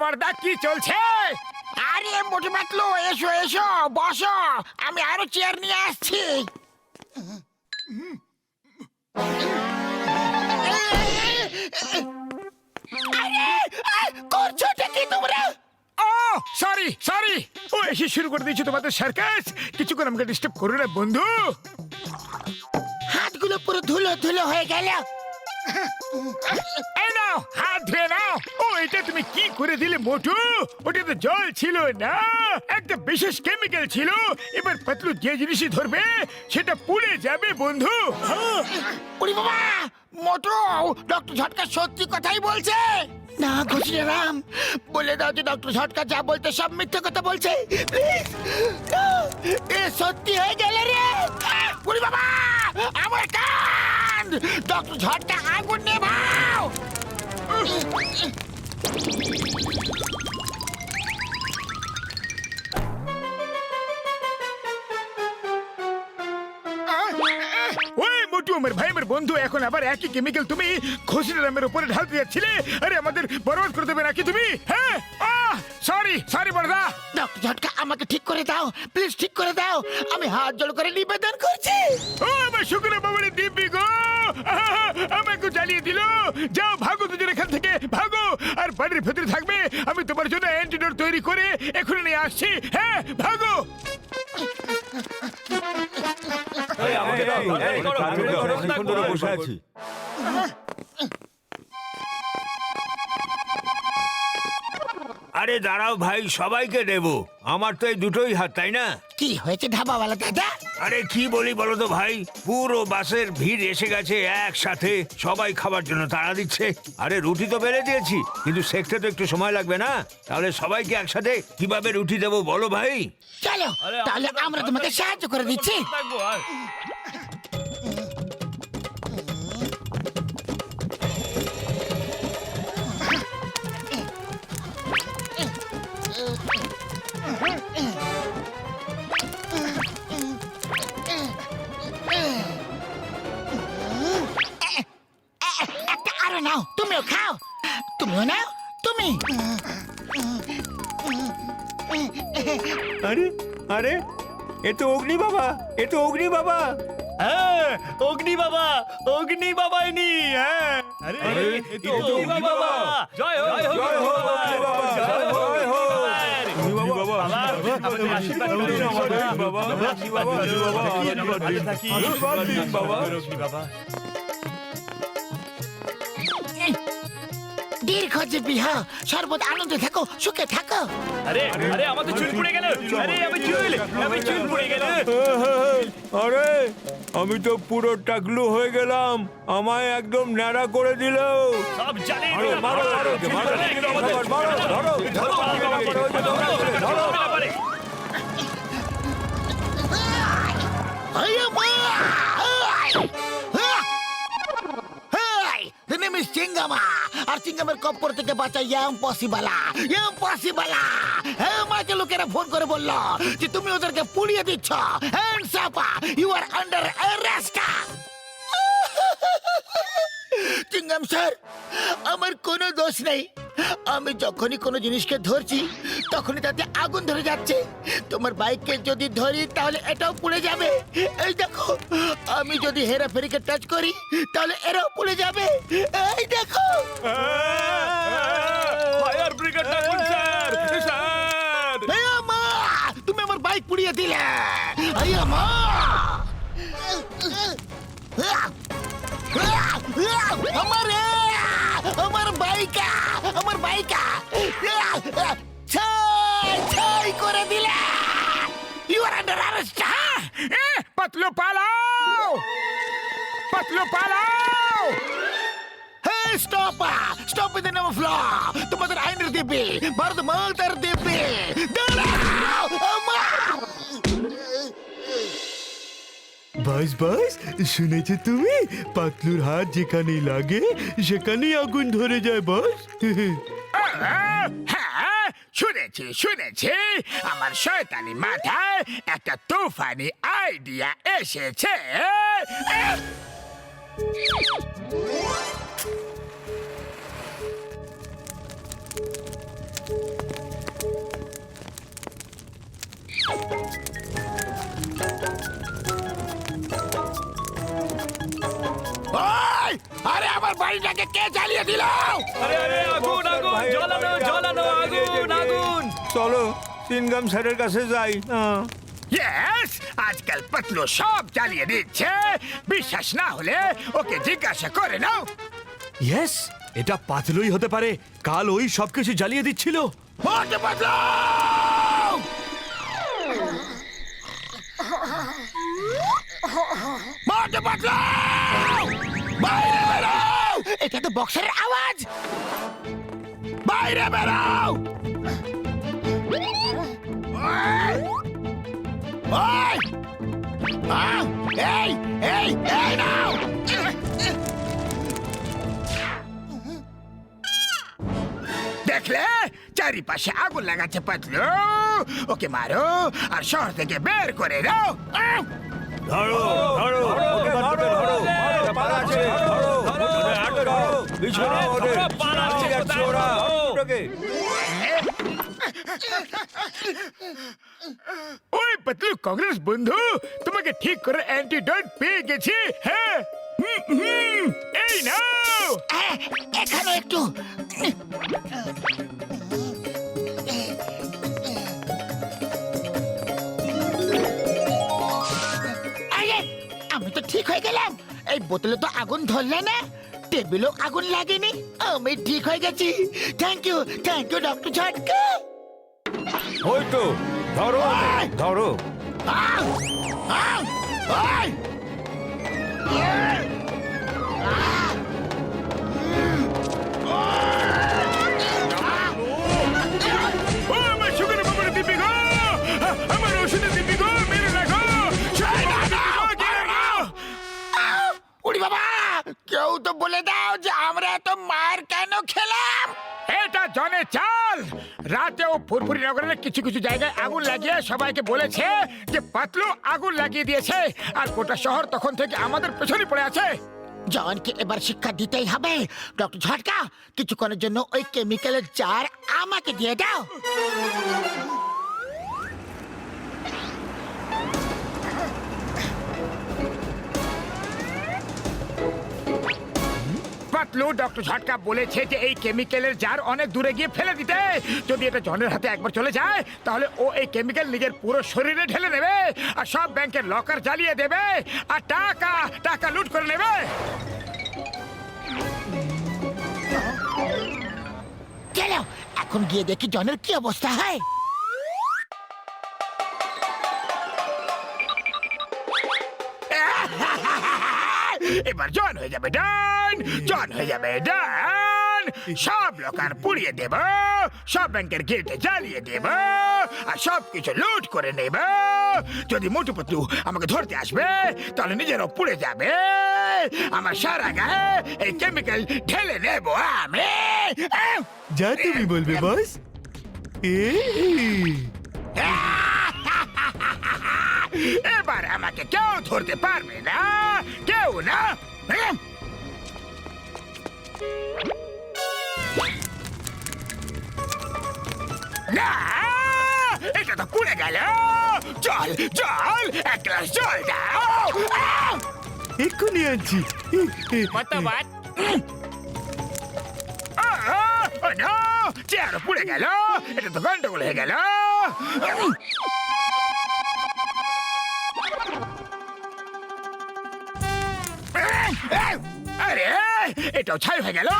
বর্দা কি চলছে? আরে মোটে পাতলু, এসো এসো, বসো, আমি আরো চেয়ার নিয়ে আসছি। করছোটা কি তোমরা? ও সরি সরি, ও এসে শুরু করে দিয়েছো তোমাদের সার্কাস। কিছুক্ষণ আমাকে ডিস্টার্ব করো না বন্ধু। হাতগুলো পুরো ধুলো ধুলো হয়ে গেল। এই নাও হাত ধুয়ে নাও। ও এটা তুমি কি করে দিলে মোটু? ওটা তো জল ছিল না, একটা বিশেষ কেমিক্যাল ছিল। এবার পাতলু যে জিনিসই ধরবে সেটা পুড়ে যাবে বন্ধু। ওরে বাবা, মোটু, ডক্টর ঝটকা সত্যি কথাই বলছে। না ঘুষিরাম, বলে দাও যে ডক্টর ঝটকা যা বলতে সব মিথ্যে কথা বলছে। প্লিজ, এ সত্যি হয়ে গেল রে। ওরে বাবা, আমার কান! ডক্টর ঝটকা আগুন নেভাও। ওই মোটু, আমার ভাই, আমার বন্ধু, এখন আবার একই কেমিক্যাল তুমি ঘোষিরামের উপরে ঢালতে যাচ্ছিলে। আরে আমাদের বরবাদ করে দেবে নাকি তুমি? হ্যাঁ, সরি সরি বর্দা। ডক্টর ঝটকা আমাকে ঠিক করে দাও, প্লিজ ঠিক করে দাও, আমি হাত জোড় করে নিবেদন করছি। ও আমার শুকনো বাবারে দিব্যি গো, আমাকে জ্বালিয়ে দিল। যাও ভাগো দুজন এখান থেকে, ভাগো। আর বাড়ির ভেতরে থাকবে, আমি তোমার জন্য অ্যান্টিডোট তৈরি করে এখনই নিয়ে আসছি। হ্যাঁ, ভাগো। বসে আছি। আরে দাঁড়াও ভাই, সবাইকে দেবো। আমার তো এই দুটোই হাত, তাই না? কি হয়েছে ধাবাওয়ালা দাদা? আরে কি বলি বলো তো ভাই, পুরো বাসের ভিড় এসে গেছে একসাথে, সবাই খাবার জন্য তাড়া দিচ্ছে। আরে রুটি তো বেড়ে দিয়েছি, কিন্তু সেকতে তো একটু সময় লাগবে না? তাহলে সবাইকে একসাথে কিভাবে রুটি দেবো বলো ভাই? চলো তাহলে আমরা তোমাকে সাহায্য করে দিচ্ছি। একটা আরো নাও, তুমিও খাও, তুমিও নাও, তুমি। আরে আরে, এ তো অগ্নি বাবা, এ তো অগ্নি বাবা। হ্যাঁ, অগ্নি বাবা, অগ্নি বাবাই নি। হ্যাঁ, আরে এ তো অগ্নি বাবা। জয় হোক, জয় হোক অগ্নি বাবা, জয় হোক অগ্নি বাবা। বাবা, আমাদের আশীর্বাদ করুন বাবা, আশীর্বাদ করুন বাবা, ভালো থাকি বাবা, অগ্নি বাবা। দীর্ঘজীবী হও, সর্বদা আনন্দে থাকো, সুখে থাকো। আরে আরে, আমাদের চুল পড়ে গেল। আরে আমি চুল পড়ে গেল। আরে আমি তো পুরো টাকলু হয়ে গেলাম, আমায় একদম ন্যাড়া করে দিল। সব জানি। The name is চিঙ্গামা, আর চিঙ্গামের কপ্পর থেকে বাঁচা ইম্পসিবল, ইম্পসিবল। হ্যাঁ, আমাকে লোকেরা ফোন করে বলল যে তুমি ওদেরকে পুড়িয়ে দিচ্ছ। Hands up, you are under arrest. Chingam sir, আমার কোনো দোষ নেই। আমি যখনই কোনো জিনিসকে ধরছি তখনই তাতে আগুন ধরে যাচ্ছে। তোমার বাইককে যদি ধরি তাহলে এটাও পুড়ে যাবে। এই দেখো, আমি যদি হেরাফেরিকে টাচ করি তাহলে এরাও পুড়ে যাবে। এই দেখো। ফায়ার ব্রিগেড ডাকুন স্যার, স্যার। এই আমা, তুমি আমার বাইক পুড়িয়ে দিলে। এই আমা, আমার বাইকা, আমার বাইকা ছাই করে দিলে। You are under arrest. Patlu পালাও, পাতলু পালাও। Hey, stop! Stop in the name of law! তোমাদের আইনের দিব্যি, ভারত মাতার দিব্যি। দাঁড়াও! বাস বাস, শুনেছো তুমি? পাতলুর হাত যেখানেই লাগে সেখানেই আগুন ধরে যায় বস। হ্যাঁ, শুনেছি শুনেছি। আমার শয়তানি মাথায় একটা তুফানি আইডিয়া এসেছে। আরে আমার বাড়িটাকে কে জ্বালিয়ে দিল? আরে আরে আগুন আগুন জ্বালানো জ্বালানো আগুন আগুন চলো সিনগাম স্যারের কাছে যাই। ইয়েস, আজকাল পাতলু সব জ্বালিয়ে দিচ্ছে। বিশ্বাস না হলে ওকে জিজ্ঞাসা করে নাও। ইয়েস, এটা পাতলুই হতে পারে। কাল ওই সবকিছু জ্বালিয়ে দিচ্ছিল। মোটে পাতলু! মোটে পাতলু! বাইরে বেরো! এটা তো বক্সের আওয়াজ। বাইরে বেরো! ওই! ওই! এই এই এই নাও! দেখলে, চারিপাশে আগুন লাগাচ্ছে পাতলু। ওকে মারো আর শহর থেকে বের করে দাও। ধরো ধরো ওকে ধরো ধরো ওরা পালাচ্ছে, ধরো ওদের আটকাও, পিছনে ওদের পালাচ্ছে যাচ্ছে ওরা। ওকে ওই পাতলু কংগ্রেস বন্ধু, তোমাকে ঠিক করে অ্যান্টিডোট পেয়ে গেছি। হ্যাঁ, এই নাও। এখানে একটু আরে, আমি তো ঠিক হয়ে গেলাম। এই বোতলে তো আগুন ধরলে না, টেবিলও আগুন লাগেনি। আমি ঠিক হয়ে গেছি। থ্যাংক ইউ ডক্টর ঝটকা। ওই তো ধরো ওদের, ধরো। আউ! আউ! ওই! ও আমার সুগারের বাবার দিবি গো, আমার ওষুধের দিবি গো, মেরে রাখো। উড়ি বাবা, কেউ তো বলে দাও যে আমরা এত মার কেন খেলাম। এটা জনে চাল। রাতেও ফুরফুরি নগরের কিছু কিছু জায়গায় আগুন লাগিয়ে সবাইকে বলেছে যে পাতলু আগুন লাগিয়ে দিয়েছে, আর গোটা শহর তখন থেকে আমাদের পেছনে পড়ে আছে। জনকে এবার শিক্ষা দিতেই হবে। ডক্টর ঝটকা, কিছুক্ষণের জন্য ওই কেমিক্যালের জার আমাকে দিয়ে দাও। পাতলু, ডক্টর ঝটকা বলেছে যে এই কেমিক্যালের জার অনেক দূরে গিয়ে ফেলে দিতে। যদি এটা জনের হাতে একবার চলে যায়, তাহলে ও এই কেমিক্যাল নিজের পুরো শরীরে ঢেলে নেবে, আর সব ব্যাংকের লকার জ্বালিয়ে দেবে, আর টাকা টাকা লুট করে নেবে। চলো এখন গিয়ে দেখি জনের কি অবস্থা হয়। এবার জন হয়ে যাবে ডান, জন হয়ে যাবে ডান। সব লোকার পুড়িয়ে দেব, সব ব্যাংকের গেটে জ্বালিয়ে দেব, আর সব কিছু লুট করে নেব। যদি মোটু পতলু আমাকে ধরতে আসবে, তাহলে নিজেরও পুড়ে যাবে। আমার সারা গায়ে এই কেমিক্যাল ঢেলে নেব আমি। যা তুমি বলবে বস। এবার আমাকে কেউ ধরতে পারবে না, কেউ না। না, এটা তো পুড়ে গেল। জল জল, এক গ্লাস জল দাও। এক্ষুনি আনছি। চেয়ার পুড়ে গেল, এটা তো গন্ডগোল হয়ে গেল। আরে, এটাও ছাই হয়ে গেল।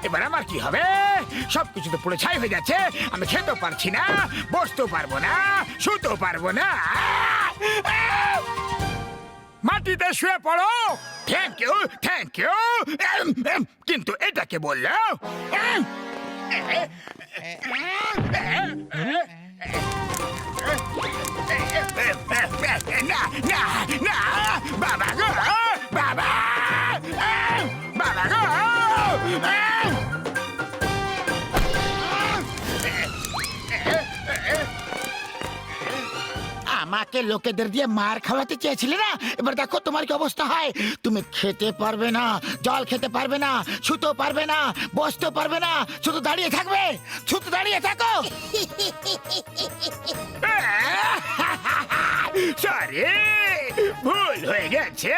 এবার আমার কি হবে? সবকিছু তো পুরো ছাই হয়ে যাচ্ছে। আমি খেতেও পারছি না, বসতেও পারবো না, শুতেও পারবো না। মাটিতে শুয়ে পড়ো। Thank you, thank you. কিন্তু এটাকে বললো না না না, বাবা গো, বাবা, বাবা গো। আমাকে লোকেদের দিয়ে মার খাওয়াতে চেয়েছিলে না, এবার দেখো তোমার কি অবস্থা হয়। তুমি খেতে পারবে না, জল খেতে পারবে না, শুতেও পারবে না, বসতেও পারবে না, শুধু দাঁড়িয়ে থাকবে। শুধু দাঁড়িয়ে থাকো। সরি, ভুল হয়ে গেছে।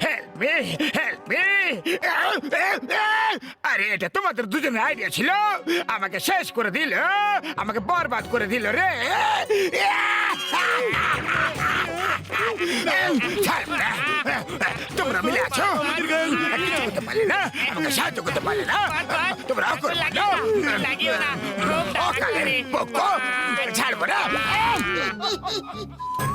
Help me, help me. আরে এটা তোমাদের দুজনের আইডিয়া ছিল, আমাকে শেষ করে দিল, আমাকে বরবাদ করে দিল রে। তোমরা মিলে আছো, কিছু করতে পারলে না, আমাকে সাহায্য করতে পারলে না, তোমরা লাগিও না, ছাড়বো না।